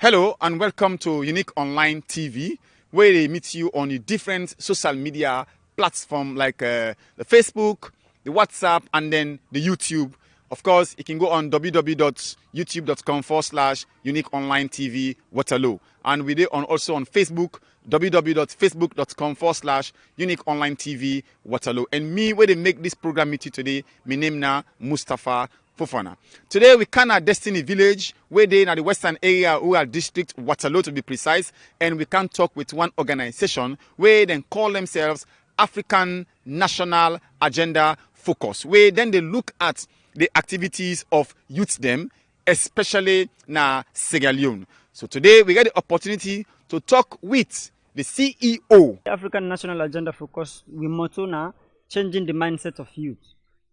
Hello and welcome to Unique Online TV, where they meet you on the different social media platforms like the Facebook, the WhatsApp, and then the YouTube. Of course, you can go on www.youtube.com/Unique Online TV Waterloo. And we're also on Facebook, www.facebook.com/Unique Online TV Waterloo. And me, where they make this program meet you today, my name now Mustafa Fofana. Today we can at Destiny Village, where they in the western area, who are district Waterloo to be precise, and we can talk with one organization where they call themselves African National Agenda Focus, where then they look at the activities of youth them, especially na Sierra Leone. So today we get the opportunity to talk with the CEO. African National Agenda Focus, we motto now changing the mindset of youth.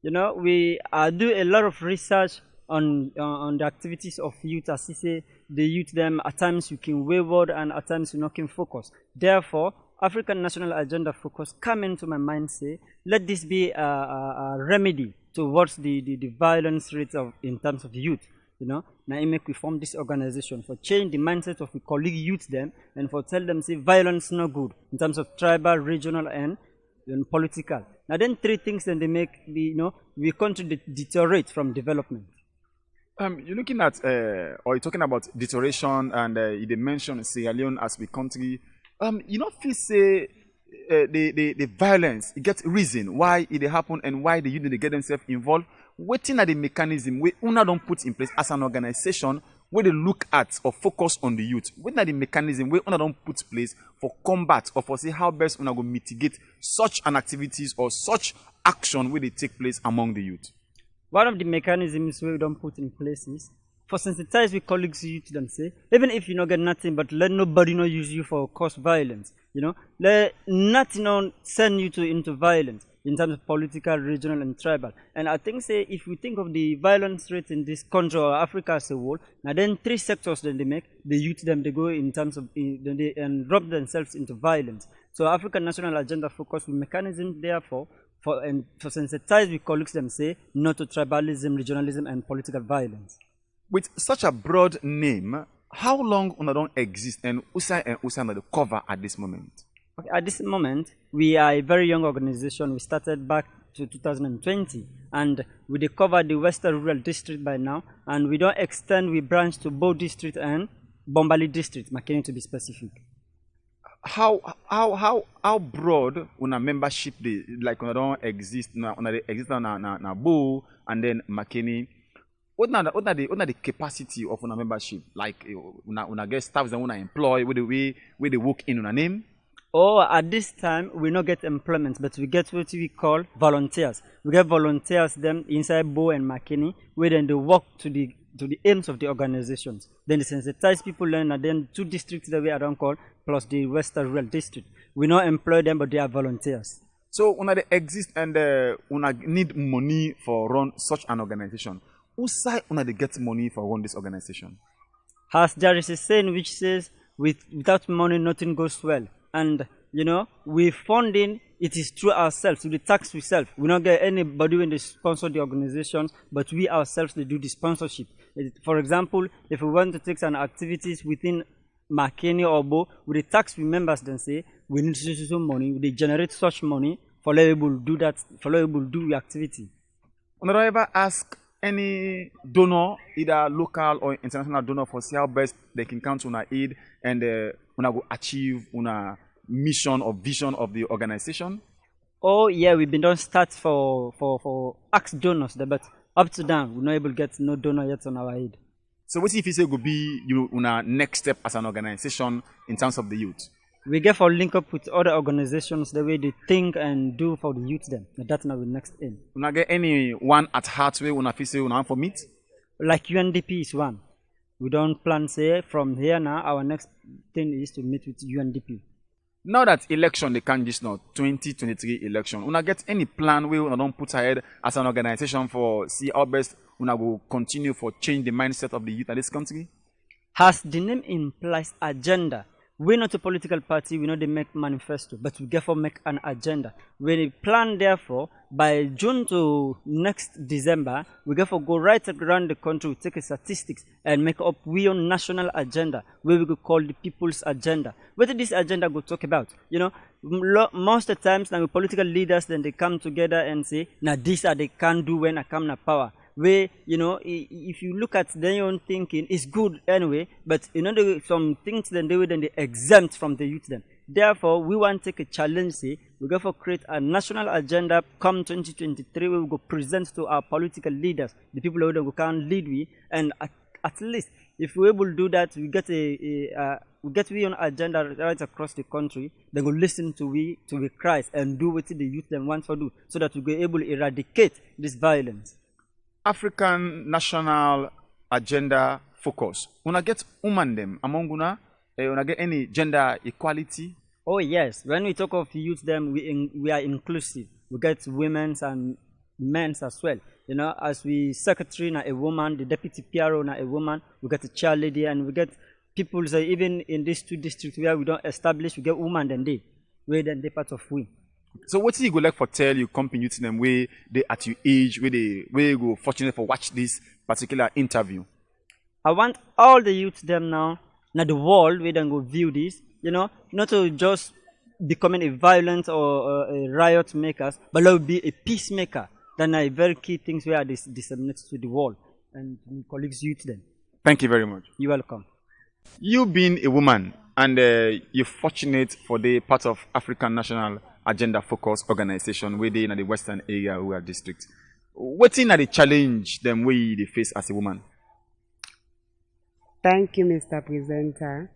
You know, we do a lot of research on the activities of youth. As you say, the youth them at times you can wayward and at times you not can focus. Therefore, African National Agenda Focus come into my mind say, let this be a remedy towards the violence rates in terms of youth. You know, now make we form this organization for change the mindset of the colleague youth them and for tell them say violence no good in terms of tribal, regional and political. Now then three things then they make we country deteriorate from development. You're looking at or you're talking about deterioration and you mentioned Sierra Leone as we country. You know, feel say the violence it gets reason why it happen and why the youth they get themselves involved. Waiting at the mechanism we una don't put in place as an organization where they look at or focus on the youth. Waiting at the mechanism we una don't put place for combat or for see how best una go mitigate such an activities or such action where they take place among the youth. One of the mechanisms we don't put in place is for sensitize with colleagues youth them say, even if you not get nothing, but let nobody not use you for cause violence. You know, let nothing send you into violence in terms of political, regional, and tribal. And I think say if we think of the violence rate in this country or Africa as a whole, now then three sectors that they make, the youth them they go in terms of they rub themselves into violence. So African National Agenda Focus with mechanisms therefore for sensitize with colleagues them say not to tribalism, regionalism, and political violence. With such a broad name, how long una don't exist and Usa na the cover at this moment? Okay, at this moment, we are a very young organization. We started back to 2020 and we cover the Western Rural District by now, and we don't extend, we branch to Bo District and Bombali District, Makeni to be specific. How broad una membership they like una don't exist na Bo and then Makeni? What are the capacity of una membership? Like una get staff that una employ with the way they work in una name? Oh, at this time we not get employment, but we get what we call volunteers. We get volunteers them inside Bo and Makeni, where then they work to the aims of the organizations. Then they sensitize people learn, and then two districts that we are don't call plus the Western Rural District. We not employ them, but they are volunteers. So una they exist and una need money for run such an organization. Who side una they get money for run this organization? As there is a saying which says, without money nothing goes well. And you know, we funding it is through ourselves, through the tax we self. We don't get anybody when they sponsor the organizations, but we ourselves they do the sponsorship. For example, if we want to take some activities within Makeni or Bo, with the tax we members then say we need some money, they generate such money for able to do that, for able to do the activity. Una don't ever ask any donor, either local or international donor, for see how best they can count on our aid and una go achieve una mission or vision of the organization? Oh yeah, we've been done start for ask donors there, but up to now we're not able to get no donor yet on our aid. So what if you say go be una next step as an organization in terms of the youth? We get for link up with other organizations the way they think and do for the youth then. That's now the next aim. Una get any one at heart way una feel say una for meet? Like UNDP is one. We don't plan say from here now our next thing is to meet with UNDP. Now that election they can just now 2023 election, una get any plan where una don't put ahead as an organization for see how best una go continue for change the mindset of the youth of this country? As the name implies agenda, we're not a political party, we know they make manifesto, but we therefore make an agenda. We plan therefore by June to next December, we therefore go right around the country, take a statistics and make up we own national agenda where we could call the people's agenda. What did this agenda go talk about? You know, most of the times now political leaders then they come together and say, now this are they can do when I come to power. Where, you know, if you look at their own thinking, it's good anyway, but you know, there some things then they exempt from the youth then. Therefore, we want to take a challenge, say, we go for create a national agenda come 2023 where we go present to our political leaders, the people who can lead we, and at least if we're able to do that, we get we get we on agenda right across the country. They go listen to we cries and do what the youth them want to do, so that we go able to eradicate this violence. African National Agenda Focus. Una get woman them among una get any gender equality? Oh yes, when we talk of youth them, we are inclusive. We get women's and men's as well. You know, as we secretary na a woman, the deputy PRO na a woman, we get a chair lady, and we get people say even in these two districts where we don't establish, we get woman than they, where then they part of we. So what do you go like for tell you company to them where they at your age, where you go fortunate for watch this particular interview? I want all the youth them now the world where they go view this, you know, not to just becoming a violent or a riot makers, but let be a peacemaker. Then are very key things where this disseminates to the world and colleagues youth then. Thank you very much. You're welcome. You being a woman and you're fortunate for the part of African National Agenda Focus organization where they in the western area who are district. What's in the challenge them way they face as a woman? Thank you, Mr. Presenter.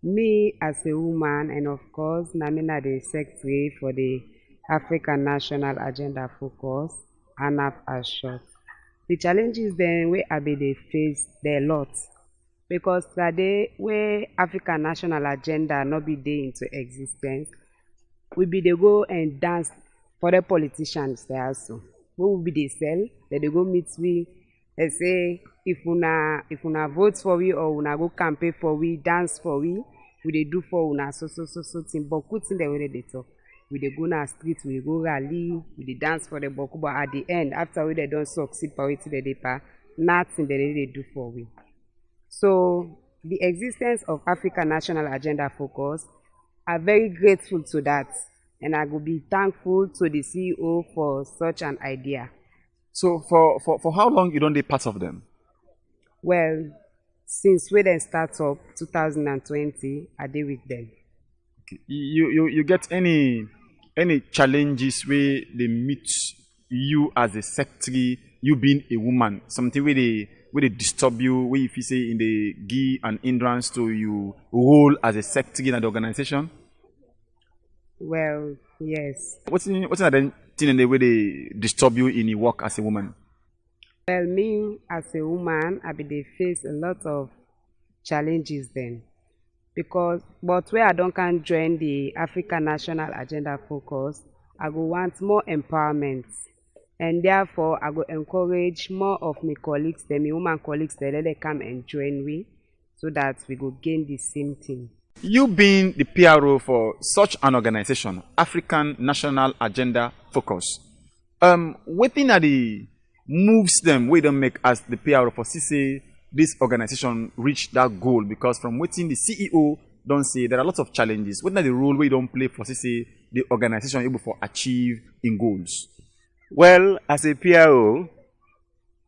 Me as a woman, and of course, Namina the secretary for the African National Agenda Focus, ANAF as short. The challenges then where they face there a lot, because today where African National Agenda not be there into existence, we be they go and dance for the politicians there also. What will be they sell? They go meet we. They say if una vote for we or una go campaign for we, dance for we they do for una so thing. But good thing the way they talk. We dey go na street, we go rally, we dey dance for the boku, but at the end, after we they don't succeed for it the paper, nothing they do for we. So the existence of African National Agenda Focus, I'm very grateful to that, and I will be thankful to the CEO for such an idea. So for how long you don't be part of them? Well, since we then start up 2020, I did with them. Okay. You get any challenges where they meet you as a secretary, you being a woman, something where they disturb you, where if you say in the give an hindrance to you role as a secretary in the organization? Well, yes. What's another thing in the way they disturb you in your work as a woman? Well, me as a woman, they face a lot of challenges then. But where I don't can join the African National Agenda Focus, I go want more empowerment. And therefore, I go encourage more of my colleagues, my woman colleagues, that they come and join me so that we go gain the same thing. You being the PRO for such an organization, African National Agenda Focus, within the moves them we don't make as the PRO for CC this organization reach that goal? Because from within the CEO don't say there are lots of challenges. What are the role we don't play for CC the organization able to achieve in goals? Well, as a PRO,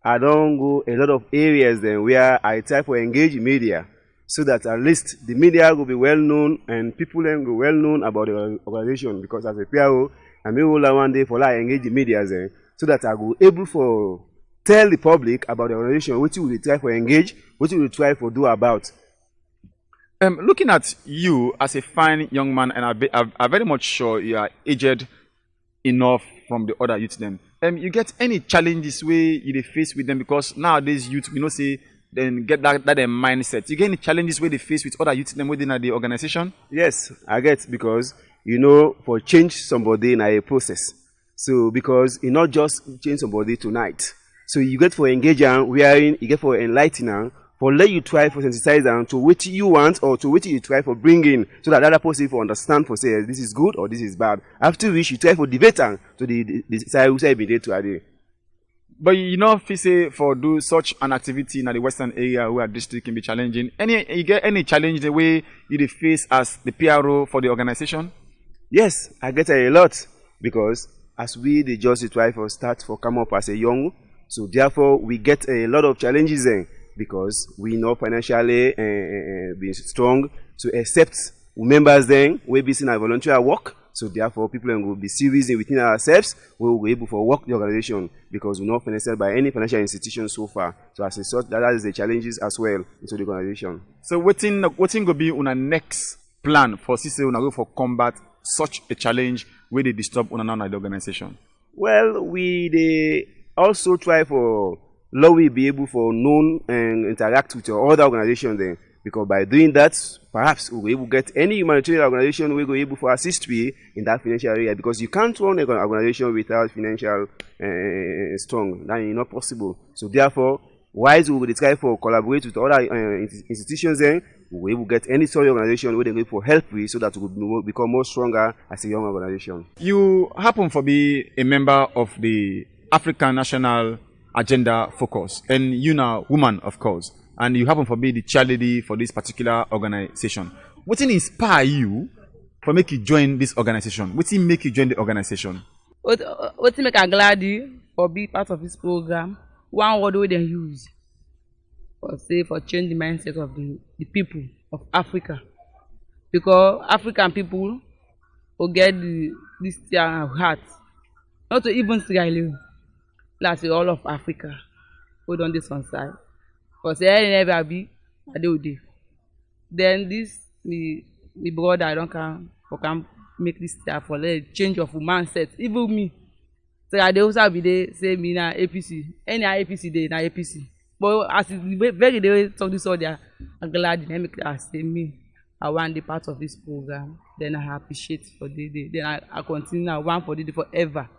I don't go a lot of areas then where I try to engage media, so that at least the media will be well known and people then go well known about the organization. Because as a PRO, I may hold one day for like engage the media then, so that I will able for tell the public about the organization, what you will try to engage, what you will try to do about. Looking at you as a fine young man, and I'm very much sure you are aged enough from the other youth then. You get any challenges where you face with them? Because nowadays youth, we know say, then get that mindset. You get any challenges where they face with other youth them within the organization? Yes, I get, because you know, for change somebody in a process. So because you not just change somebody tonight. So you get for engage and wearing, you get for enlighten for let you try for sensitize them to what you want or to what you try for bringing so that other person for understand for say this is good or this is bad. After which you try for debate them to the side who say be there to ade. But you know, if you say for do such an activity in the Western area where district can be challenging, you get any challenge the way you dey face as the PRO for the organization? Yes, I get a lot because as we the just try for start for come up as a young, so therefore we get a lot of challenges because we know financially being strong to accept members then we be seen a volunteer work. So therefore people will be serious within ourselves. We will be able to work the organization because we're not financed by any financial institution so far. So as a sort, that is the challenges as well into the organization. So what's going to be on our next plan for CCA una go for combat such a challenge where they disturb on the organization? Well, they also try for law we be able for known and interact with your other organizations then. Because by doing that, perhaps we'll be able to get any humanitarian organization we'll be able to assist we in that financial area. Because you can't run an organization without financial strong. That is not possible. So therefore, wise we will try for collaborate with other institutions then. We'll be able to get any sort of organization where they go for help with so that we will become more stronger as a young organization. You happen to be a member of the African National Agenda Focus, and you're a woman, of course. And you happen to be the chairlady for this particular organization. What inspire you for make you join this organization? What make you join the organization? What make I glad for be part of this program? One word we they use for change the mindset of the people of Africa, because African people will get this their heart, not to even Sierra Leone, like all of Africa. Hold on this one side. Because never be I do. Then this me brother I don't can make this step for the change of mindset. Even me. So I also be there say me na APC. Any APC day na APC. But as very day talk this all there, I'm glad they make I say me. I want the part of this program. Then I appreciate for the day. Then I continue I want for the day forever.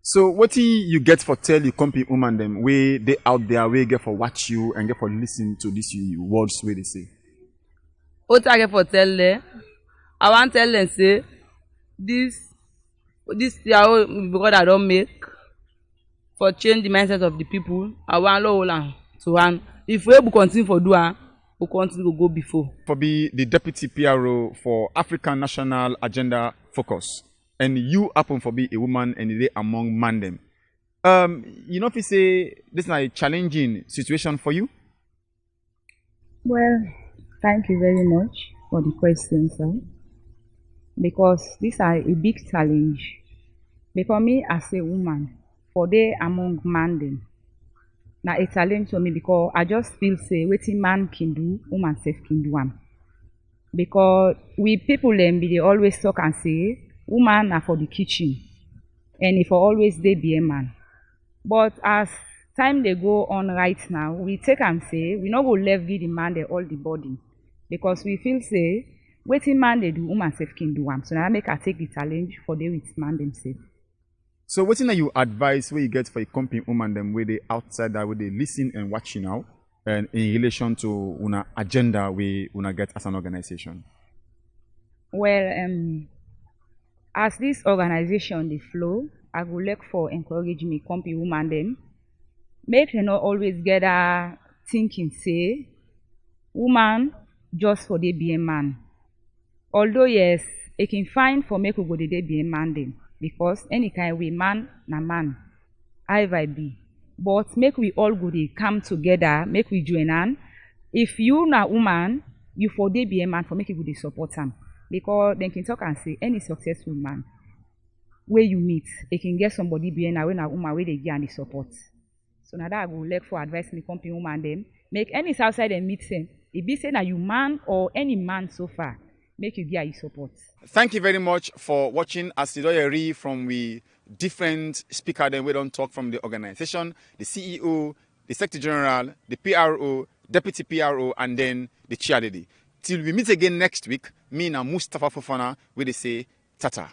So what you get for tell the company woman them way they out there way get for watch you and get for listen to these words where they say? What I get for tell them, I want tell them say this because I don't make for change the mindset of the people. I want low to one. If we able continue for do we continue to go before. For be the deputy PRO for African National Agenda Focus. And you happen to be a woman and they among man them. You know if you say this is a challenging situation for you? Well, thank you very much for the question, sir. Because these are a big challenge. Because me as a woman, for they among man them, now a challenge for me because I just feel say what a man can do, woman self can do one. Because we people them they always talk and say woman are for the kitchen and if always they be a man. But as time they go on right now, we take and say we not go left give the man the all the body. Because we feel say waiting man they do woman self can do one. So now make I take the challenge for they with man themselves. So what's in you advice where you get for a company woman them where they outside that where they listen and watch you now and in relation to una agenda we una get as an organization? Well, as this organization they flow, I would like for encourage me company woman them. Make them not always get a thinking say woman just for they be a man. Although yes, it can find for make we go they be a man them. Because any kind we man na man, I be. But make we all go they come together, make we join on. If you na woman, you for they be a man for make you go they support them. Because they can talk and say any successful man where you meet, they can get somebody being a woman where they get the support. So now that I would like for advice me company woman them, make any outside and meet them. If be say that you man or any man so far, make you get your support. Thank you very much for watching as you read from we different speaker then we don't talk from the organization, the CEO, the Secretary General, the PRO, Deputy PRO, and then the chairlady. Till we meet again next week, me and Mustafa Fofana will say tata.